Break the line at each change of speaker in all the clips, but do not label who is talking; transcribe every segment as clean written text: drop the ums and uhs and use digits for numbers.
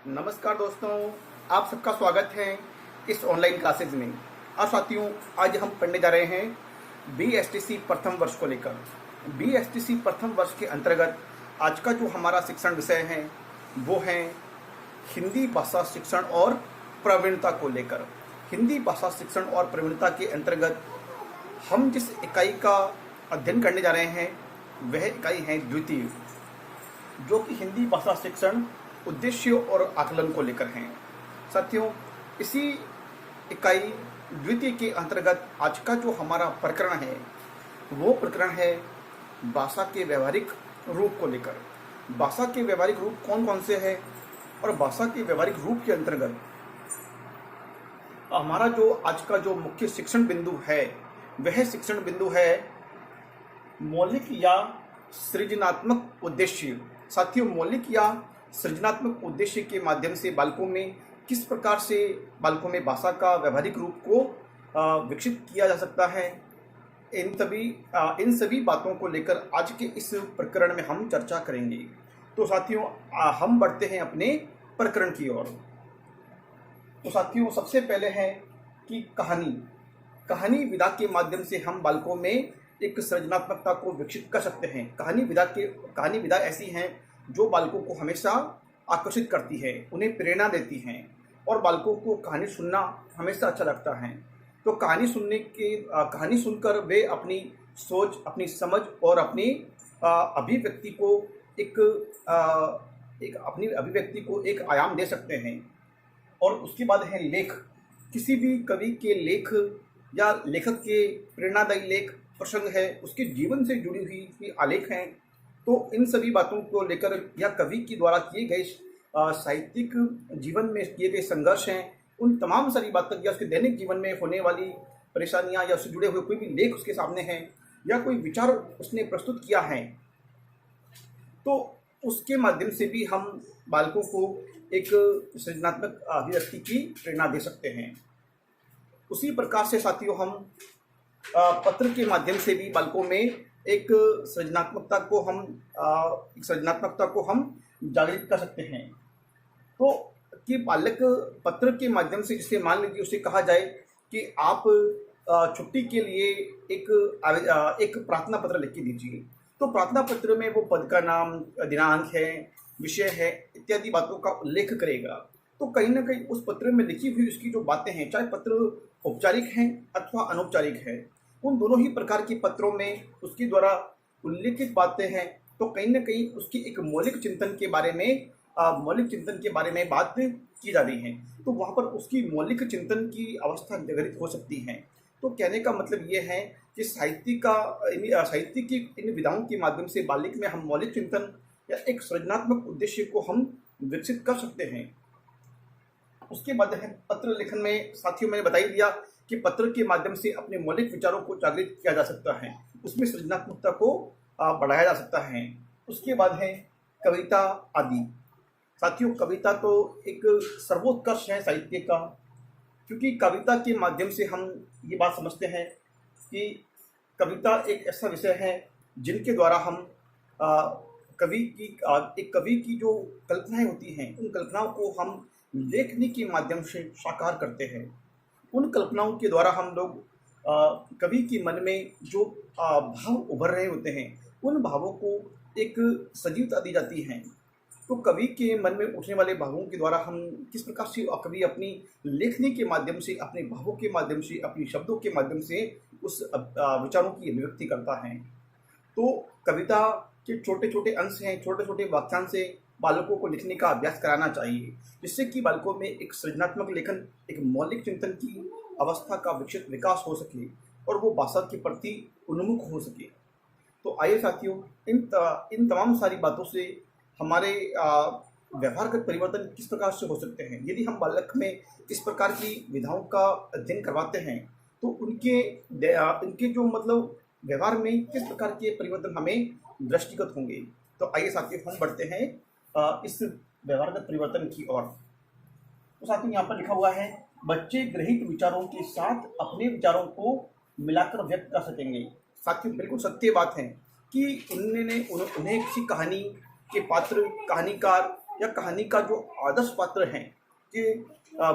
नमस्कार दोस्तों, आप सबका स्वागत है इस ऑनलाइन क्लासेज में। और साथियों, आज हम पढ़ने जा रहे हैं बीएसटीसी प्रथम वर्ष को लेकर। बीएसटीसी प्रथम वर्ष के अंतर्गत आज का जो हमारा शिक्षण विषय है वो है हिंदी भाषा शिक्षण और प्रवीणता को लेकर। हिंदी भाषा शिक्षण और प्रवीणता के अंतर्गत हम जिस इकाई का अध्ययन करने जा रहे हैं वह इकाई है द्वितीय, जो कि हिंदी भाषा शिक्षण उद्देश्य और आकलन को लेकर हैं। साथियों, इसी इकाई द्वितीय के अंतर्गत आज का जो हमारा प्रकरण है वो प्रकरण है भाषा के व्यवहारिक रूप को लेकर। भाषा के व्यवहारिक रूप कौन कौन से हैं और भाषा के व्यवहारिक रूप के अंतर्गत हमारा जो आज का जो मुख्य शिक्षण बिंदु है वह शिक्षण बिंदु है मौलिक या सृजनात्मक उद्देश्य। साथियों, मौलिक या सृजनात्मक उद्देश्य के माध्यम से बालकों में किस प्रकार से बालकों में भाषा का व्यवहारिक रूप को विकसित किया जा सकता है, इन सभी बातों को लेकर आज के इस प्रकरण में हम चर्चा करेंगे। तो साथियों, हम बढ़ते हैं अपने प्रकरण की ओर। तो साथियों, सबसे पहले है कि कहानी विधा के माध्यम से हम बालकों में एक सृजनात्मकता को विकसित कर सकते हैं। कहानी विधा ऐसी हैं जो बालकों को हमेशा आकर्षित करती है, उन्हें प्रेरणा देती हैं और बालकों को कहानी सुनना हमेशा अच्छा लगता है। तो कहानी सुनकर वे अपनी सोच, अपनी समझ और अपनी अभिव्यक्ति को एक आयाम दे सकते हैं। और उसके बाद है लेख। किसी भी कवि के लेख या लेखक के प्रेरणादायी लेख प्रसंग है, उसके जीवन से जुड़ी हुई आलेख हैं। तो इन सभी बातों को लेकर या कवि के द्वारा किए गए साहित्यिक जीवन में किए गए संघर्ष हैं, उन तमाम सारी बातों या उसके दैनिक जीवन में होने वाली परेशानियां या उससे जुड़े हुए कोई भी लेख उसके सामने हैं या कोई विचार उसने प्रस्तुत किया है, तो उसके माध्यम से भी हम बालकों को एक सृजनात्मक अभिव्यक्ति की प्रेरणा दे सकते हैं। उसी प्रकार से साथियों, हम पत्र के माध्यम से भी बालकों में एक सृजनात्मकता को हम जागृत कर सकते हैं। तो कि बालक पत्र के माध्यम से, जिसे मान लीजिए उसे कहा जाए कि आप छुट्टी के लिए एक प्रार्थना पत्र लिख के दीजिए, तो प्रार्थना पत्र में वो पद का नाम, दिनांक है, विषय है, इत्यादि बातों का उल्लेख करेगा। तो कहीं ना कहीं उस पत्र में लिखी हुई उसकी जो बातें हैं, चाहे पत्र औपचारिक हैं अथवा अनौपचारिक है, उन दोनों ही प्रकार के पत्रों में उसके द्वारा उल्लेखित बातें हैं। तो कहीं ना कहीं उसकी एक मौलिक चिंतन के बारे में बात की जा रही है, तो वहाँ पर उसकी मौलिक चिंतन की अवस्था जागृत हो सकती है। तो कहने का मतलब ये है कि साहित्य की इन विधाओं के माध्यम से बालक में हम मौलिक चिंतन या एक सृजनात्मक उद्देश्य को हम विकसित कर सकते हैं। उसके बाद है पत्र लेखन में। साथियों, मैंने बता ही दिया कि पत्र के माध्यम से अपने मौलिक विचारों को जागृत किया जा सकता है, उसमें सृजनात्मकता को बढ़ाया जा सकता है। उसके बाद है कविता आदि। साथियों, कविता तो एक सर्वोत्कर्ष है साहित्य का, क्योंकि कविता के माध्यम से हम ये बात समझते हैं कि कविता एक ऐसा विषय है जिनके द्वारा हम एक कवि की जो कल्पनाएं होती हैं, उन कल्पनाओं को हम लेखनी के माध्यम से साकार करते हैं। उन कल्पनाओं के द्वारा हम लोग कवि के मन में जो भाव उभर रहे होते हैं, उन भावों को एक सजीवता दी जाती है। तो कवि के मन में उठने वाले भावों के द्वारा हम किस प्रकार से कवि अपनी लेखनी के माध्यम से, अपने भावों के माध्यम से, अपनी शब्दों के माध्यम से उस विचारों की अभिव्यक्ति करता है। तो कविता के छोटे छोटे अंश हैं, छोटे छोटे वाक्यांश से बालकों को लिखने का अभ्यास कराना चाहिए, जिससे कि बालकों में एक सृजनात्मक लेखन, एक मौलिक चिंतन की अवस्था का विकास हो सके और वो भाषा के प्रति उन्मुख हो सके। तो आइए साथियों, इन तमाम सारी बातों से हमारे व्यवहारगत परिवर्तन किस प्रकार से हो सकते हैं। यदि हम बालक में इस प्रकार की विधाओं का अध्ययन करवाते हैं तो उनके जो मतलब व्यवहार में किस प्रकार के परिवर्तन हमें दृष्टिगत होंगे। तो आइए साथियों, हम बढ़ते हैं इस व्यवहारगत परिवर्तन की ओर। तो साथियों, यहाँ पर लिखा हुआ है, बच्चे ग्रहित विचारों के साथ अपने विचारों को मिलाकर व्यक्त कर सकेंगे। साथियों, बिल्कुल सत्य बात है कि उन्हें किसी कहानी के पात्र, कहानीकार या कहानी का जो आदर्श पात्र हैं कि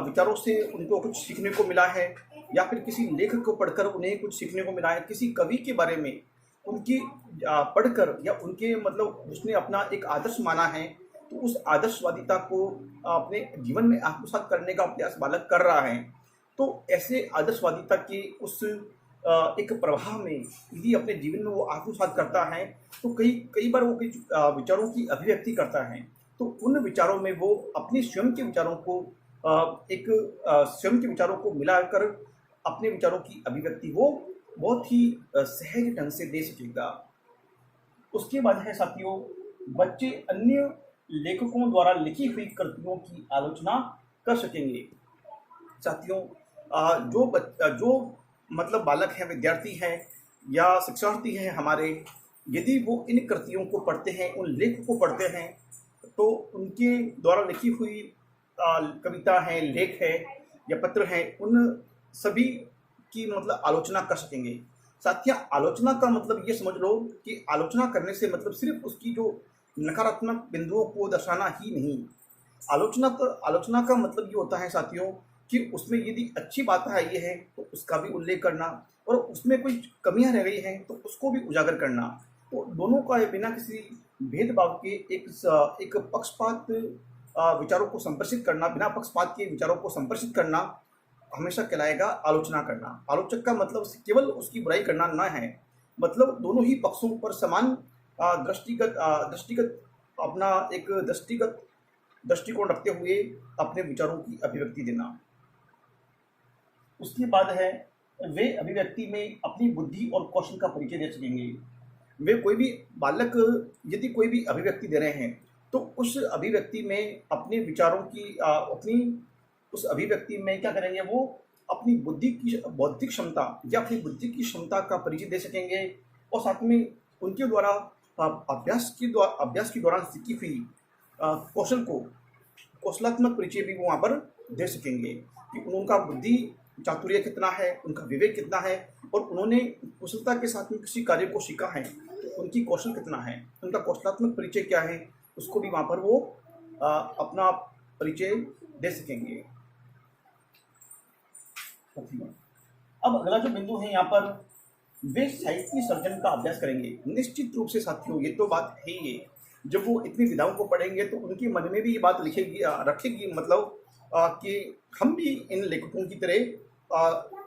विचारों से उनको कुछ सीखने को मिला है, या फिर किसी लेखक को पढ़कर उन्हें कुछ सीखने को मिला है, किसी कवि के बारे में उनकी पढ़कर या उनके मतलब उसने अपना एक आदर्श माना है, तो उस आदर्शवादिता को अपने जीवन में आत्मसात करने का प्रयास बालक कर रहा है। तो ऐसे आदर्शवादिता के उस एक प्रवाह में यदि अपने जीवन में वो आत्मसात करता है, तो कई कई बार वो विचारों की अभिव्यक्ति करता है। तो उन विचारों में वो अपने स्वयं के विचारों को स्वयं के विचारों को मिलाकर अपने विचारों की अभिव्यक्ति वो बहुत ही सहज ढंग से दे सकेगा। उसके बाद है साथियों, बच्चे अन्य लेखकों द्वारा लिखी हुई कृतियों की आलोचना कर सकेंगे। साथियों, जो मतलब बालक हैं, विद्यार्थी हैं या शिक्षार्थी हैं हमारे, यदि वो इन कृतियों को पढ़ते हैं, उन लेखों को पढ़ते हैं, तो उनके द्वारा लिखी हुई कविता है, लेख है या पत्र हैं, उन सभी की मतलब आलोचना कर सकेंगे। साथियों, आलोचना का मतलब ये समझ लो कि आलोचना करने से मतलब सिर्फ उसकी जो नकारात्मक बिंदुओं को दर्शाना ही नहीं। आलोचना का मतलब ये होता है साथियों कि उसमें यदि अच्छी बात आई है तो उसका भी उल्लेख करना, और उसमें कोई कमियां रह गई हैं तो उसको भी उजागर करना। तो दोनों का बिना किसी भेदभाव के एक पक्षपात विचारों को संप्रेषित करना, बिना पक्षपात के विचारों को संप्रेषित करना हमेशा कहलाएगा आलोचना करना। आलोचक का मतलब केवल उसकी बुराई करना न है, मतलब दोनों ही पक्षों पर समान दृष्टिगत अपना एक दृष्टिकोण रखते हुए अपने विचारों की अभिव्यक्ति देना। उसके बाद है, वे अभिव्यक्ति में अपनी बुद्धि और कौशल का परिचय दे सकेंगे। वे कोई भी बालक यदि कोई भी अभिव्यक्ति दे रहे हैं तो उस अभिव्यक्ति में अपने विचारों की अपनी उस अभिव्यक्ति में क्या करेंगे, वो अपनी बुद्धि की बौद्धिक क्षमता या अपनी बुद्धि की क्षमता का परिचय दे सकेंगे, और साथ में उनके द्वारा अभ्यास के दौरान सीखी हुई कौशलात्मक परिचय भी वो वहाँ पर दे सकेंगे कि उनका बुद्धि चातुर्य कितना है, उनका विवेक कितना है, और उन्होंने कुशलता के साथ में किसी कार्य को सीखा है तो उनकी कौशल कितना है, उनका कौशलात्मक परिचय क्या है, उसको भी वहाँ पर वो अपना परिचय दे सकेंगे। अब अगला जो बिंदु है यहाँ पर, वे साहित्य सर्जन का अभ्यास करेंगे। निश्चित रूप से साथियों, ये तो बात है ही है, जब वो इतनी विधाओं को पढ़ेंगे तो उनके मन में भी ये बात रखेगी मतलब कि हम भी इन लेखकों की तरह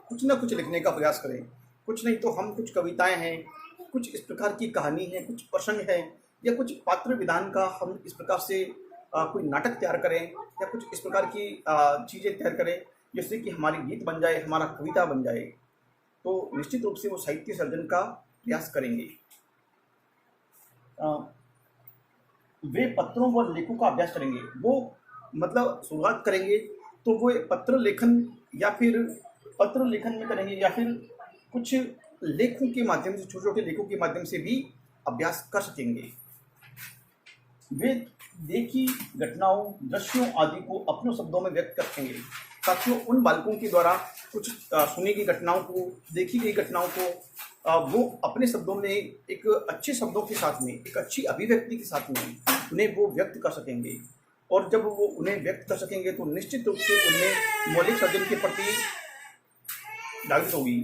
कुछ ना कुछ लिखने का प्रयास करें। कुछ नहीं तो हम कुछ कविताएं हैं, कुछ इस प्रकार की कहानी है, कुछ प्रसंग है, या कुछ पात्र विधान का हम इस प्रकार से कोई नाटक तैयार करें, या कुछ इस प्रकार की चीज़ें तैयार करें जिससे कि हमारी गीत बन जाए, हमारा कविता बन जाए। तो निश्चित रूप से वो साहित्य सर्जन का प्रयास करेंगे। वे पत्रों व लेखों का अभ्यास करेंगे। वो मतलब शुरुआत करेंगे तो वो पत्र लेखन में करेंगे, या फिर कुछ लेखों के माध्यम से, छोटे छोटे लेखों के माध्यम से भी अभ्यास कर सकेंगे। वे देखी घटनाओं, दृश्यों आदि को अपने शब्दों में व्यक्त करेंगे। साथियों, उन बालकों के द्वारा कुछ सुनी गई घटनाओं को, देखी गई घटनाओं को वो अपने शब्दों में एक अच्छे शब्दों के साथ में, एक अच्छी अभिव्यक्ति के साथ में उन्हें वो व्यक्त कर सकेंगे। और जब वो उन्हें व्यक्त कर सकेंगे तो निश्चित रूप से उन्हें मौलिक सर्जन के प्रति जागृत होगी।